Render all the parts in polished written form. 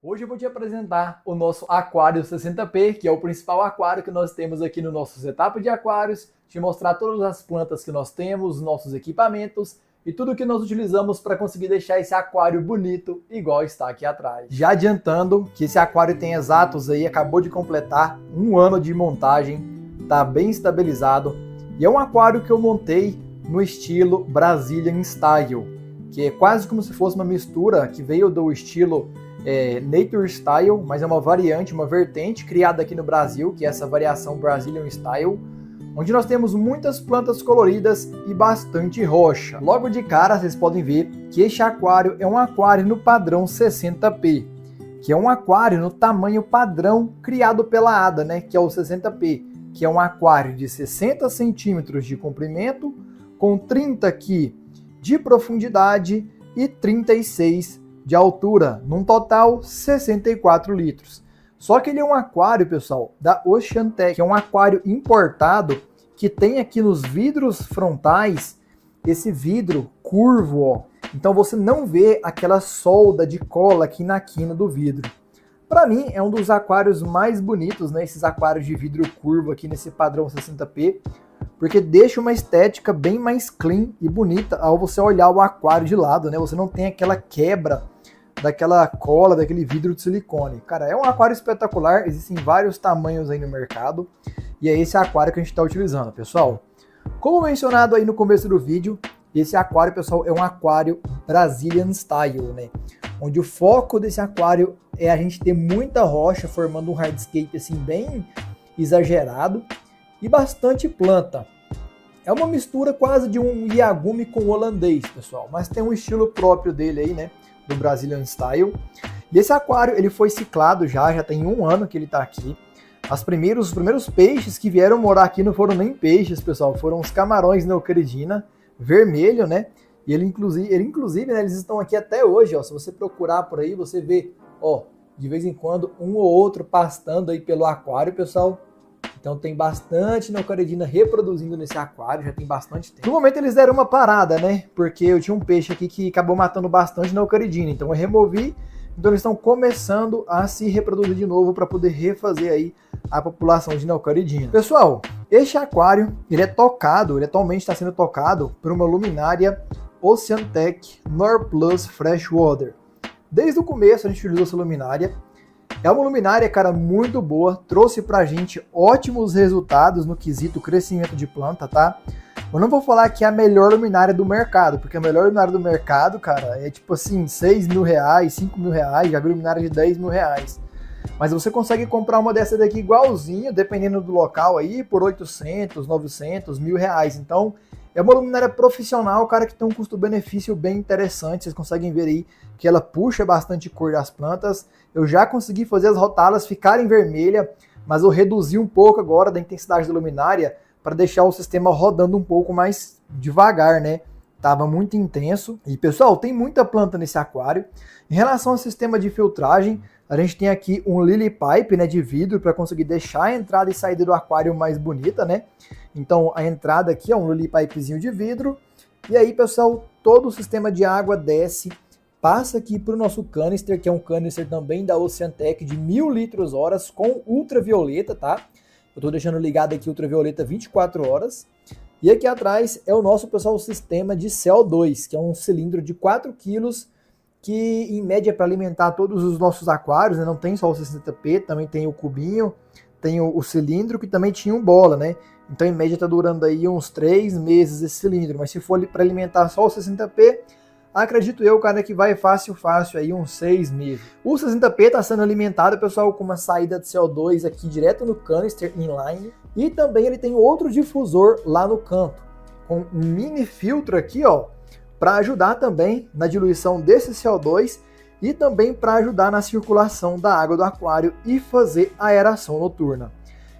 Hoje eu vou te apresentar o nosso Aquário 60P, que é o principal aquário que nós temos aqui no nosso setup de aquários, te mostrar todas as plantas que nós temos, nossos equipamentos e tudo que nós utilizamos para conseguir deixar esse aquário bonito, igual está aqui atrás. Já adiantando que esse aquário tem exatos aí, acabou de completar um ano de montagem, tá bem estabilizado, e é um aquário que eu montei no estilo Brazilian Style, que é quase como se fosse uma mistura que veio do estilo Nature Style, mas é uma variante, uma vertente criada aqui no Brasil, que é essa variação Brazilian Style, onde nós temos muitas plantas coloridas e bastante rocha. Logo de cara vocês podem ver que este aquário é um aquário no padrão 60P, que é um aquário no tamanho padrão criado pela ADA, né, que é o 60P, que é um aquário de 60 centímetros de comprimento, com 30 aqui de profundidade e 36 de altura, num total 64 litros. Só que ele é um aquário, pessoal, da Oceantec, que é um aquário importado, que tem aqui nos vidros frontais esse vidro curvo, ó. Então você não vê aquela solda de cola aqui na quina do vidro. Para mim é um dos aquários mais bonitos, né, esses aquários de vidro curvo aqui nesse padrão 60P, porque deixa uma estética bem mais clean e bonita ao você olhar o aquário de lado, né? Você não tem aquela quebra daquela cola, daquele vidro de silicone. Cara, é um aquário espetacular, existem vários tamanhos aí no mercado, e é esse aquário que a gente está utilizando, pessoal. Como mencionado aí no começo do vídeo, esse aquário, pessoal, é um aquário Brazilian Style, né? Onde o foco desse aquário é a gente ter muita rocha, formando um hardscape assim bem exagerado, e bastante planta. É uma mistura quase de um Yagumi com holandês, pessoal, mas tem um estilo próprio dele aí, né, do Brazilian Style. E esse aquário, ele foi ciclado já tem um ano que ele está aqui. Os primeiros peixes que vieram morar aqui não foram nem peixes, pessoal, foram os camarões Neocaridina, vermelho, né, e ele inclusive, né, eles estão aqui até hoje, ó, se você procurar por aí, você vê, ó, de vez em quando um ou outro pastando aí pelo aquário, pessoal. Então tem bastante Neocaridina reproduzindo nesse aquário, já tem bastante tempo. No momento eles deram uma parada, né? Porque eu tinha um peixe aqui que acabou matando bastante Neocaridina, então eu removi. Então eles estão começando a se reproduzir de novo para poder refazer aí a população de Neocaridina. Pessoal, este aquário, ele atualmente está sendo tocado por uma luminária Oceantec Norplus Freshwater. Desde o começo a gente utilizou essa luminária. É uma luminária, cara, muito boa, trouxe pra gente ótimos resultados no quesito crescimento de planta, tá? Eu não vou falar que é a melhor luminária do mercado, porque a melhor luminária do mercado, cara, é tipo assim, 6 mil reais, 5 mil reais, já vi luminária de 10 mil reais. Mas você consegue comprar uma dessa daqui igualzinho, dependendo do local aí, por 800, 900, mil reais. Então, é uma luminária profissional, cara, que tem um custo-benefício bem interessante. Vocês conseguem ver aí que ela puxa bastante cor das plantas. Eu já consegui fazer as rotalas ficarem vermelhas, mas eu reduzi um pouco agora da intensidade da luminária para deixar o sistema rodando um pouco mais devagar, né? Tava muito intenso. E, pessoal, tem muita planta nesse aquário. Em relação ao sistema de filtragem, a gente tem aqui um lily pipe, né, de vidro para conseguir deixar a entrada e saída do aquário mais bonita, né? Então a entrada aqui é um lily pipezinho de vidro. E aí, pessoal, todo o sistema de água desce, passa aqui para o nosso canister, que é um canister também da Oceantec de 1000 litros horas com ultravioleta, tá? Eu tô deixando ligado aqui ultravioleta 24 horas. E aqui atrás é o nosso, pessoal, sistema de CO2, que é um cilindro de 4 quilos, que em média é para alimentar todos os nossos aquários, né? Não tem só o 60P, também tem o cubinho, tem o cilindro, que também tinha um bola, né? Então em média está durando aí uns 3 meses esse cilindro, mas se for para alimentar só o 60P, acredito eu, cara, que vai fácil aí uns 6 meses. O 60P está sendo alimentado, pessoal, com uma saída de CO2 aqui direto no canister inline, e também ele tem outro difusor lá no canto, com um mini filtro aqui, ó, para ajudar também na diluição desse CO2 e também para ajudar na circulação da água do aquário e fazer aeração noturna.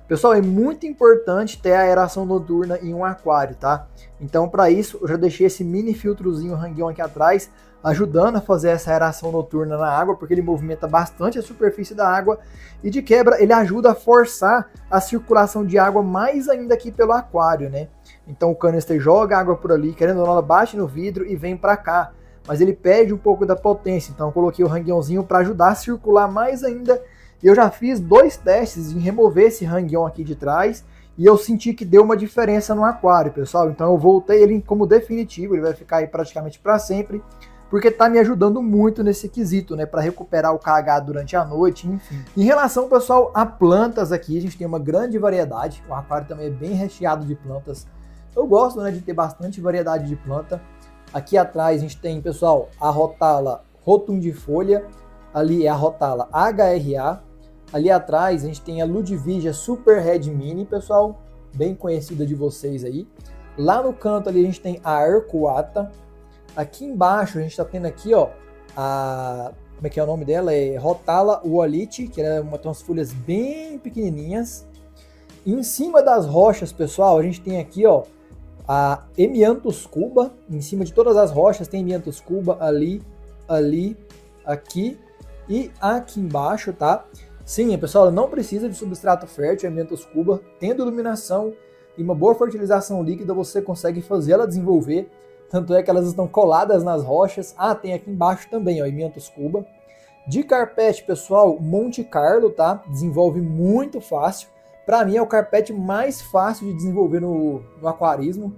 Pessoal, é muito importante ter a aeração noturna em um aquário, tá? Então, para isso, eu já deixei esse mini filtrozinho rangueão aqui atrás, ajudando a fazer essa aeração noturna na água, porque ele movimenta bastante a superfície da água e, de quebra, ele ajuda a forçar a circulação de água mais ainda aqui pelo aquário, né? Então, o canister joga água por ali, querendo ou não, ela bate no vidro e vem para cá. mas ele perde um pouco da potência. Então eu coloquei o hang-onzinho para ajudar a circular mais ainda. E eu já fiz 2 testes em remover esse hang-on aqui de trás e eu senti que deu uma diferença no aquário, pessoal. Então eu voltei ele como definitivo, ele vai ficar aí praticamente para sempre, porque tá me ajudando muito nesse quesito, né, para recuperar o KH durante a noite, enfim. Em relação, pessoal, a plantas aqui, a gente tem uma grande variedade. O aquário também é bem recheado de plantas. Eu gosto, né, de ter bastante variedade de planta. Aqui atrás a gente tem, pessoal, a Rotala rotundifolha, ali é a Rotala HRA. Ali atrás a gente tem a Ludwig Super Red Mini, pessoal, bem conhecida de vocês aí. Lá no canto ali a gente tem a Arcuata. Aqui embaixo a gente está tendo aqui, ó, como é que é o nome dela? É Rotala Uolite, que tem umas folhas bem pequenininhas. E em cima das rochas, pessoal, a gente tem aqui, ó, a Hemianthus cuba. Em cima de todas as rochas tem Hemianthus cuba ali, aqui e aqui embaixo, tá? Sim, pessoal, não precisa de substrato fértil, Hemianthus cuba. Tendo iluminação e uma boa fertilização líquida, você consegue fazer ela desenvolver. Tanto é que elas estão coladas nas rochas. Ah, tem aqui embaixo também, ó, Hemianthus cuba. De carpete, pessoal, Monte Carlo, tá? Desenvolve muito fácil. Para mim é o carpete mais fácil de desenvolver no aquarismo.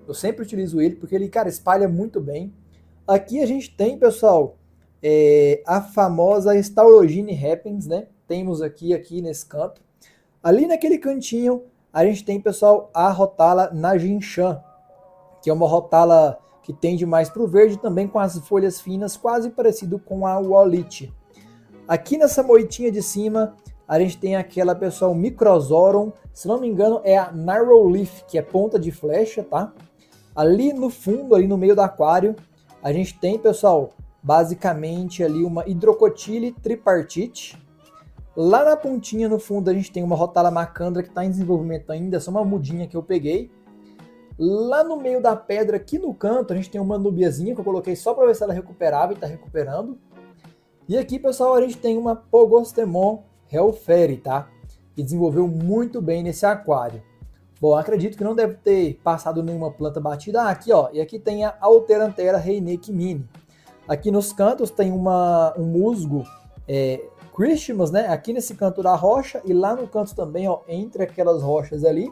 Eu sempre utilizo ele porque ele, cara, espalha muito bem. Aqui a gente tem, pessoal, a famosa Staurogine repens, né? Temos aqui nesse canto. Ali naquele cantinho, a gente tem, pessoal, a Rotala Najinshan, que é uma Rotala que tende mais para o verde, também com as folhas finas, quase parecido com a Uolite. Aqui nessa moitinha de cima, a gente tem aquela, pessoal, Microzoron, se não me engano é a Narrow Leaf, que é ponta de flecha, tá? Ali no fundo, ali no meio do aquário, a gente tem, pessoal, basicamente ali uma Hydrocotyle tripartite. Lá na pontinha, no fundo, a gente tem uma Rotala Macandra que está em desenvolvimento ainda, essa é uma mudinha que eu peguei. Lá no meio da pedra, aqui no canto, a gente tem uma nubiazinha que eu coloquei só para ver se ela recuperava e está recuperando. E aqui, pessoal, a gente tem uma Pogostemon Hellfairy, tá? Que desenvolveu muito bem nesse aquário. Bom, acredito que não deve ter passado nenhuma planta batida. Ah, aqui, ó, e aqui tem a Alteranthera Reineke Mini. Aqui nos cantos tem um musgo Christmas, né? Aqui nesse canto da rocha e lá no canto também, ó, entre aquelas rochas ali.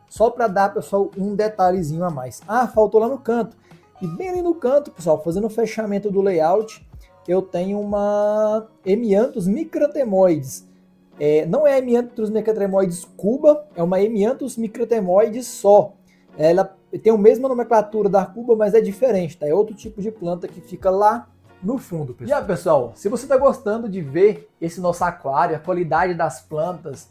Só para dar, pessoal, um detalhezinho a mais. Ah, faltou lá no canto. E bem ali no canto, pessoal, fazendo o fechamento do layout, eu tenho uma Hemianthus micranthemoides. Não é Hemianthus micranthemoides cuba, é uma Hemianthus micranthemoides só. Ela tem a mesma nomenclatura da cuba, mas é diferente, tá? É outro tipo de planta que fica lá no fundo, pessoal. E aí, pessoal, se você está gostando de ver esse nosso aquário, a qualidade das plantas,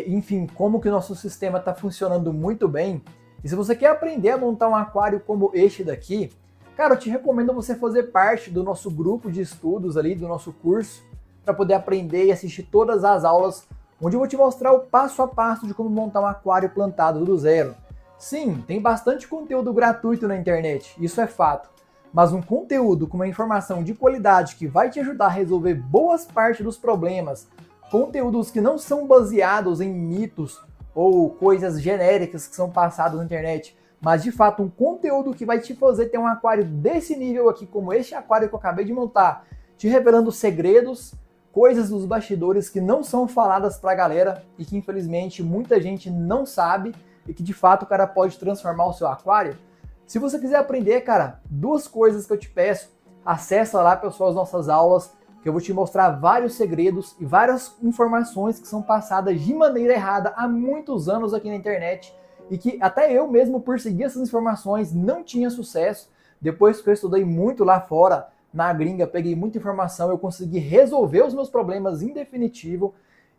enfim, como que o nosso sistema está funcionando muito bem, e se você quer aprender a montar um aquário como este daqui, cara, eu te recomendo você fazer parte do nosso grupo de estudos ali, do nosso curso, para poder aprender e assistir todas as aulas, onde eu vou te mostrar o passo a passo de como montar um aquário plantado do zero. Sim, tem bastante conteúdo gratuito na internet, isso é fato, mas um conteúdo com uma informação de qualidade que vai te ajudar a resolver boas partes dos problemas, conteúdos que não são baseados em mitos ou coisas genéricas que são passadas na internet, mas de fato um conteúdo que vai te fazer ter um aquário desse nível aqui, como este aquário que eu acabei de montar, te revelando segredos, coisas dos bastidores que não são faladas pra galera e que infelizmente muita gente não sabe e que de fato o cara pode transformar o seu aquário. Se você quiser aprender, cara, 2 coisas que eu te peço, acessa lá, pessoal, as nossas aulas, que eu vou te mostrar vários segredos e várias informações que são passadas de maneira errada há muitos anos aqui na internet e que até eu mesmo, por seguir essas informações, não tinha sucesso. Depois que eu estudei muito lá fora, na gringa, peguei muita informação, eu consegui resolver os meus problemas em definitivo.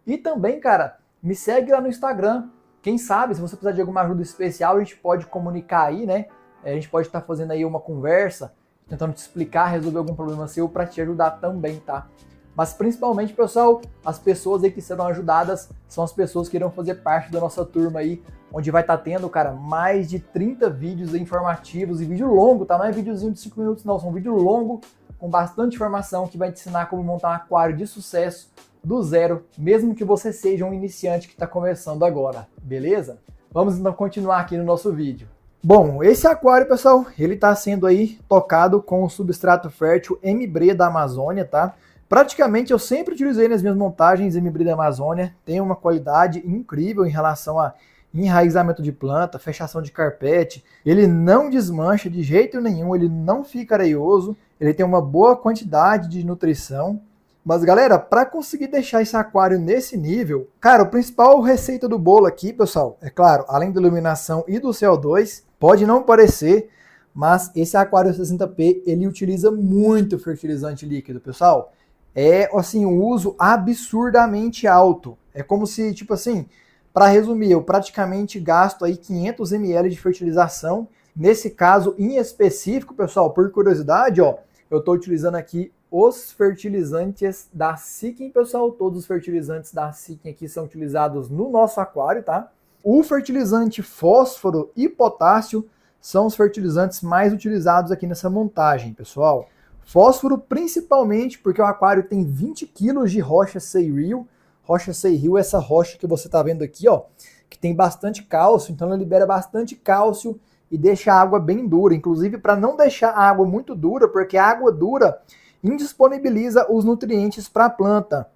E também, cara, me segue lá no Instagram. Quem sabe, se você precisar de alguma ajuda especial, a gente pode comunicar aí, né? A gente pode estar fazendo aí uma conversa, tentando te explicar, resolver algum problema seu para te ajudar também, tá? Mas principalmente, pessoal, as pessoas aí que serão ajudadas são as pessoas que irão fazer parte da nossa turma aí, onde vai estar tendo, cara, mais de 30 vídeos informativos e vídeo longo, tá? Não é videozinho de 5 minutos, não, são vídeo longo com bastante informação que vai te ensinar como montar um aquário de sucesso do zero, mesmo que você seja um iniciante que está começando agora, beleza? Vamos então continuar aqui no nosso vídeo. Bom, esse aquário, pessoal, ele está sendo aí tocado com o substrato fértil MBRE da Amazônia, tá? Praticamente eu sempre utilizei nas minhas montagens MBRE da Amazônia, tem uma qualidade incrível em relação a enraizamento de planta, fechação de carpete, ele não desmancha de jeito nenhum, ele não fica areioso, ele tem uma boa quantidade de nutrição. Mas galera, para conseguir deixar esse aquário nesse nível, cara, o principal receita do bolo aqui, pessoal, é claro, além da iluminação e do CO2, pode não parecer, mas esse aquário 60P, ele utiliza muito fertilizante líquido, pessoal. É, assim, um uso absurdamente alto. É como se, tipo assim, para resumir, eu praticamente gasto aí 500 ml de fertilização. Nesse caso em específico, pessoal, por curiosidade, ó, eu estou utilizando aqui os fertilizantes da Seeking, pessoal. Todos os fertilizantes da Seeking aqui são utilizados no nosso aquário, tá? O fertilizante fósforo e potássio são os fertilizantes mais utilizados aqui nessa montagem, pessoal. Fósforo principalmente porque o aquário tem 20 kg de rocha Say-Rio. Rocha Say-Rio é essa rocha que você está vendo aqui, ó, que tem bastante cálcio, então ela libera bastante cálcio e deixa a água bem dura, inclusive para não deixar a água muito dura, porque a água dura indisponibiliza os nutrientes para a planta.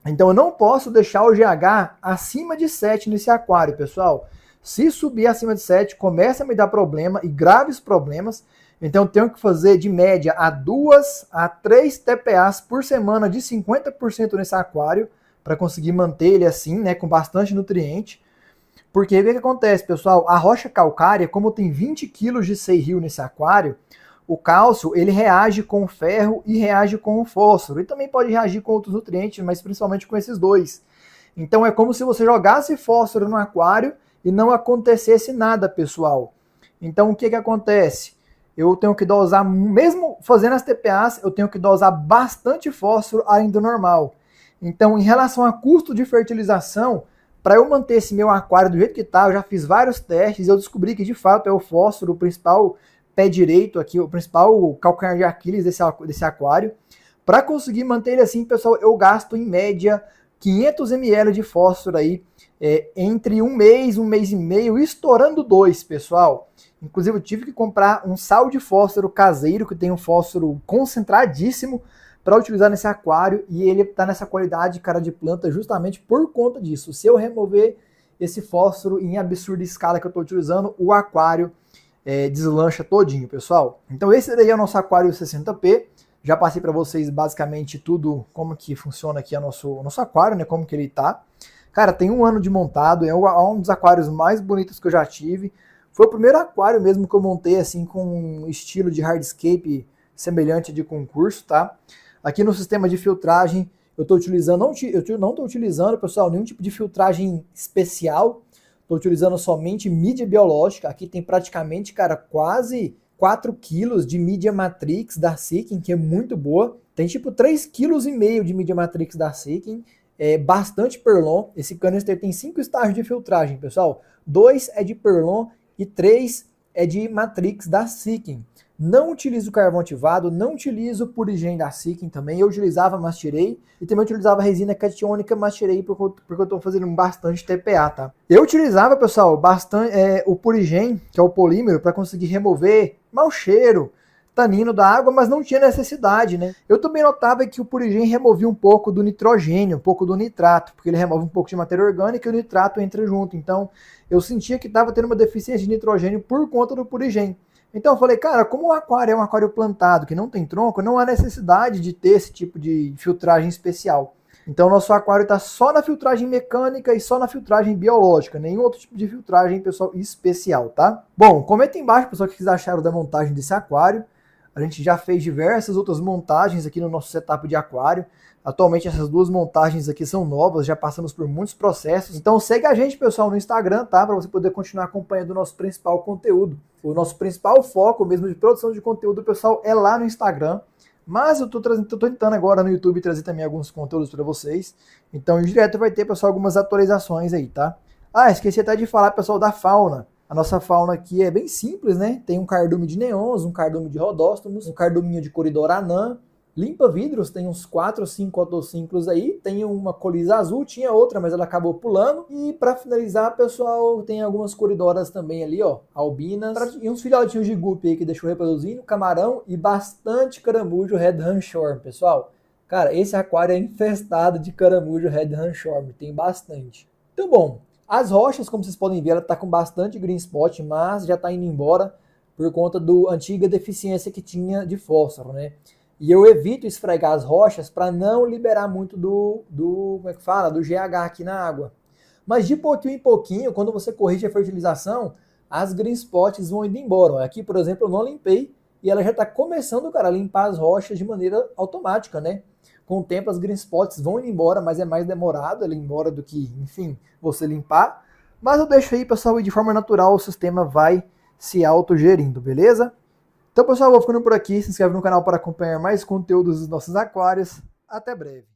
Então eu não posso deixar o GH acima de 7 nesse aquário, pessoal. Se subir acima de 7, começa a me dar problema e graves problemas. Então eu tenho que fazer de média a 2 a 3 TPAs por semana de 50% nesse aquário para conseguir manter ele assim, né, com bastante nutriente. Porque o que acontece, pessoal? A rocha calcária, como tem 20 kg de Say-Rio nesse aquário, o cálcio, ele reage com o ferro e reage com o fósforo. E também pode reagir com outros nutrientes, mas principalmente com esses dois. Então é como se você jogasse fósforo no aquário e não acontecesse nada, pessoal. Então o que acontece? Eu tenho que dosar, mesmo fazendo as TPAs, eu tenho que dosar bastante fósforo além do normal. Então, em relação a custo de fertilização, para eu manter esse meu aquário do jeito que está, eu já fiz vários testes e eu descobri que de fato é o fósforo o principal pé direito aqui, o principal calcanhar de Aquiles desse aquário. Para conseguir manter ele assim, pessoal, eu gasto em média 500 ml de fósforo aí, entre um mês e meio, estourando 2, pessoal. Inclusive eu tive que comprar um sal de fósforo caseiro, que tem um fósforo concentradíssimo, para utilizar nesse aquário, e ele está nessa qualidade, cara, de planta justamente por conta disso. Se eu remover esse fósforo em absurda escala que eu estou utilizando, o aquário deslancha todinho, pessoal. Então esse daí é o nosso aquário 60P. Já passei para vocês basicamente tudo, como que funciona aqui o nosso aquário, né, como que ele tá. Cara, tem 1 ano de montado, é um dos aquários mais bonitos que eu já tive. Foi o primeiro aquário mesmo que eu montei assim com um estilo de hardscape semelhante de concurso, tá? Aqui no sistema de filtragem, eu estou utilizando, não estou utilizando, pessoal, nenhum tipo de filtragem especial. Estou utilizando somente mídia biológica. Aqui tem praticamente, cara, quase 4 kg de mídia matrix da Seeking, que é muito boa. Tem tipo 3,5 kg de mídia matrix da Seeking. É bastante Perlon. Esse canister tem 5 estágios de filtragem, pessoal. 2 é de Perlon e 3 é de matrix da Seeking. Não utilizo carvão ativado, não utilizo purigem da Seeking também. Eu utilizava, mas tirei. E também utilizava resina catiônica, mas tirei porque eu estou fazendo bastante TPA, tá? Eu utilizava, pessoal, bastante o purigem, que é o polímero, para conseguir remover mau cheiro, tanino da água, mas não tinha necessidade, né? Eu também notava que o purigem removia um pouco do nitrogênio, um pouco do nitrato, porque ele remove um pouco de matéria orgânica e o nitrato entra junto. Então, eu sentia que estava tendo uma deficiência de nitrogênio por conta do purigem. Então eu falei, cara, como o aquário é um aquário plantado, que não tem tronco, não há necessidade de ter esse tipo de filtragem especial. Então o nosso aquário está só na filtragem mecânica e só na filtragem biológica, nenhum outro tipo de filtragem, pessoal, especial, tá? Bom, comenta aí embaixo, pessoal, o que vocês acharam da montagem desse aquário. A gente já fez diversas outras montagens aqui no nosso setup de aquário. Atualmente essas 2 montagens aqui são novas, já passamos por muitos processos. Então segue a gente, pessoal, no Instagram, tá? Para você poder continuar acompanhando o nosso principal conteúdo. O nosso principal foco mesmo de produção de conteúdo, pessoal, é lá no Instagram. Mas eu tô tentando agora no YouTube trazer também alguns conteúdos para vocês. Então, em direto vai ter, pessoal, algumas atualizações aí, tá? Ah, esqueci até de falar, pessoal, da fauna. A nossa fauna aqui é bem simples, né? Tem um cardume de neons, um cardume de rodóstomos, um carduminho de coridor anã Limpa vidros, tem uns 4 ou 5 autociclos aí, tem uma Colisa azul, tinha outra, mas ela acabou pulando. E para finalizar, pessoal, tem algumas coridoras também ali, ó, albinas, e uns filhotinhos de guppy aí que deixou reproduzindo, camarão e bastante caramujo Red Hornshorn, pessoal. Cara, esse aquário é infestado de caramujo Red Hornshorn, tem bastante. Então, bom, as rochas, como vocês podem ver, ela tá com bastante green spot, mas já tá indo embora por conta da antiga deficiência que tinha de fósforo, né? E eu evito esfregar as rochas para não liberar muito como é que fala? Do GH aqui na água. Mas de pouquinho em pouquinho, quando você corrige a fertilização, as green spots vão indo embora. Aqui, por exemplo, eu não limpei e ela já está começando, cara, a limpar as rochas de maneira automática, né? Com o tempo as green spots vão indo embora, mas é mais demorado ela ir embora do que, enfim, você limpar. Mas eu deixo aí, pessoal, e de forma natural o sistema vai se autogerindo, beleza? Então, pessoal, eu vou ficando por aqui. Se inscreve no canal para acompanhar mais conteúdos dos nossos aquários. Até breve.